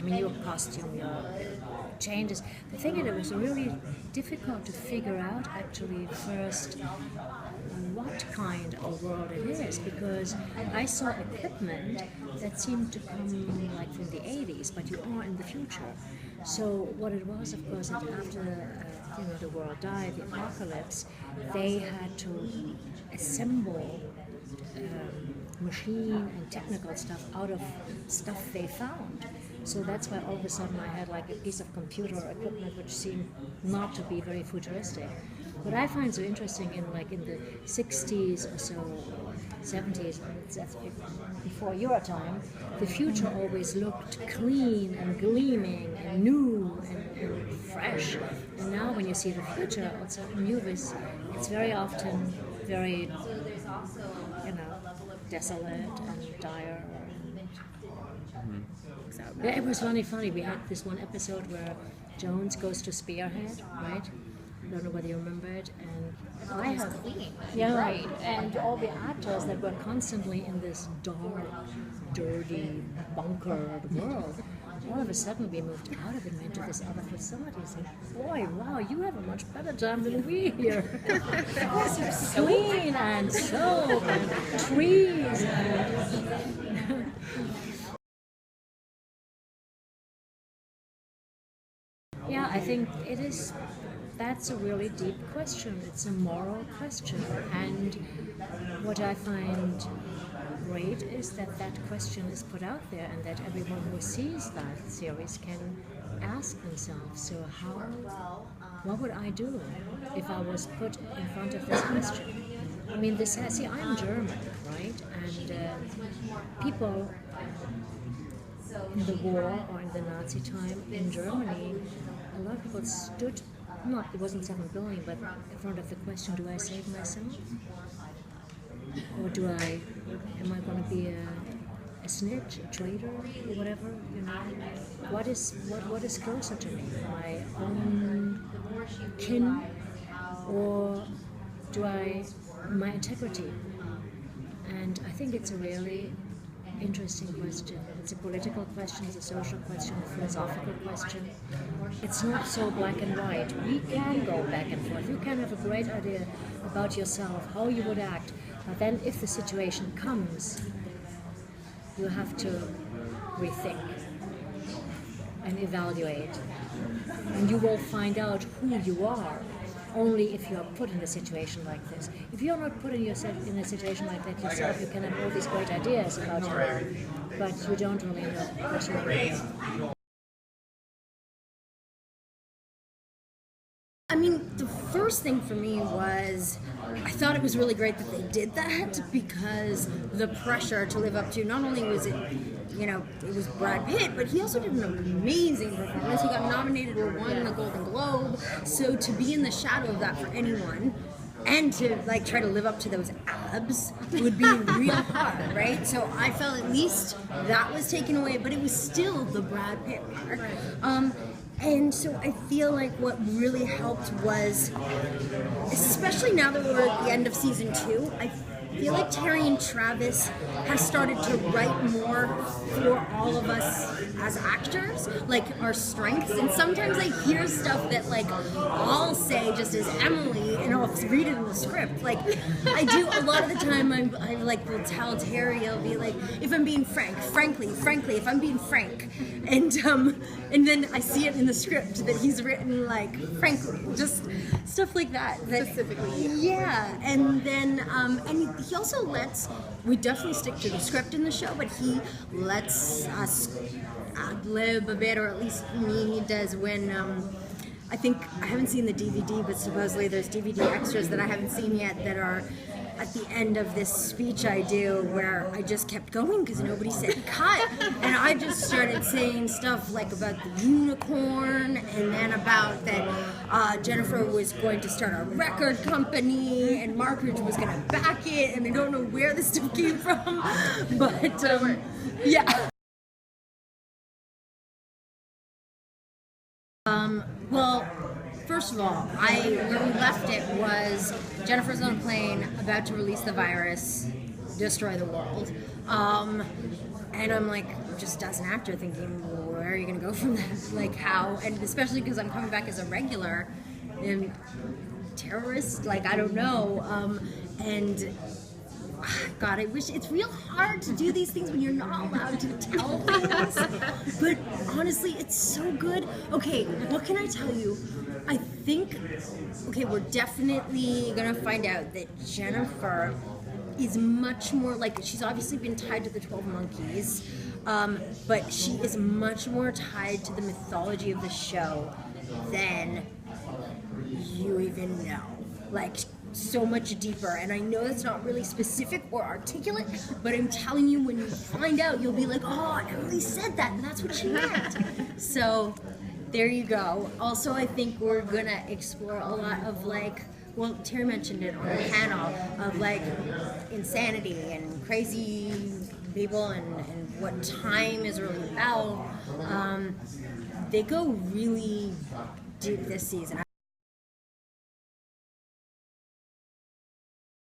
mean, your costume, your changes. The thing is, it was really difficult to figure out actually first what kind of world it is, because I saw equipment that seemed to come like from the 80s, but you are in the future. So what it was, of course, that after the world died, the apocalypse, they had to assemble machine and technical stuff out of stuff they found. So that's why all of a sudden I had like a piece of computer equipment which seemed not to be very futuristic. What I find so interesting in the 60s or so, 70s, that's before your time, the future always looked clean and gleaming and new and fresh. And now when you see the future on certain movies, it's very often very, desolate and dire. Yeah, it was really funny. We had this one episode where Jones goes to Spearhead, right? I don't know whether you remember it. And I have clean. Yeah, Right. And all the actors that were constantly in this dark, dirty, bunkered world. All of a sudden, we moved out of it and went to this other facility. And boy, wow, you have a much better time than we here. It's clean and soap and trees and yeah, I think it is. That's a really deep question. It's a moral question, and what I find great is that that question is put out there, and that everyone who sees that series can ask themselves. So, what would I do if I was put in front of this question? I mean, I'm German, right? And people in the war or in the Nazi time in Germany, a lot of people stood, it wasn't 7 billion, but in front of the question, do I save myself? Or am I going to be a snitch, a traitor, or whatever, What is closer to me, my own kin, or my integrity? And I think it's a really interesting question. It's a political question, it's a social question, a philosophical question. It's not so black and white. We can go back and forth. You can have a great idea about yourself, how you would act, but then if the situation comes, you have to rethink and evaluate. And you will find out who you are only if you are put in a situation like this. If you're not put in a situation like that yourself, you can have all these great ideas about your life, but you don't really know what you are. I mean, the first thing for me was, I thought it was really great that they did that, because the pressure to live up to, not only was it, it was Brad Pitt, but he also did an amazing performance. He got nominated or won the Golden Globe. So to be in the shadow of that for anyone, and to try to live up to those abs would be real hard, right? So I felt at least that was taken away, but it was still the Brad Pitt part. And so I feel like what really helped was, especially now that we're at the end of season 2, I feel like Terry and Travis have started to write more for all of us as actors, like our strengths. And sometimes I hear stuff that I'll say just as Emily, and I'll read it in the script. I do a lot of the time. I will tell Terry, I'll be like, if I'm being frankly, if I'm being frank, and then I see it in the script that he's written frankly, just stuff like that. Specifically. Yeah, and then and he also we definitely stick to the script in the show, but he lets us ad-lib a bit, or at least me, he does when, I haven't seen the DVD, but supposedly there's DVD extras that I haven't seen yet that are at the end of this speech I do, where I just kept going because nobody said cut, and I just started saying stuff about the unicorn, and then about that Jennifer was going to start a record company, and Margaret was going to back it, and I don't know where this stuff came from, but yeah. Well, first of all, where we left it was Jennifer's on a plane, about to release the virus, destroy the world. And I'm just as an actor thinking, where are you going to go from that? Like how, and especially because I'm coming back as a regular and terrorist, like I don't know. And God, I wish it's real hard to do these things when you're not allowed to tell things. But honestly, it's so good. Okay, what can I tell you? I think, okay, we're definitely gonna find out that Jennifer is much more like, she's obviously been tied to the 12 monkeys, but she is much more tied to the mythology of the show than you even know. Like, so much deeper, and I know that's not really specific or articulate, but I'm telling you, when you find out, you'll be like, oh, Emily said that, and that's what she meant. So there you go. Also, I think we're gonna explore a lot of like, well, Terry mentioned it on the panel, of like insanity and crazy people and what time is really about. They go really deep this season.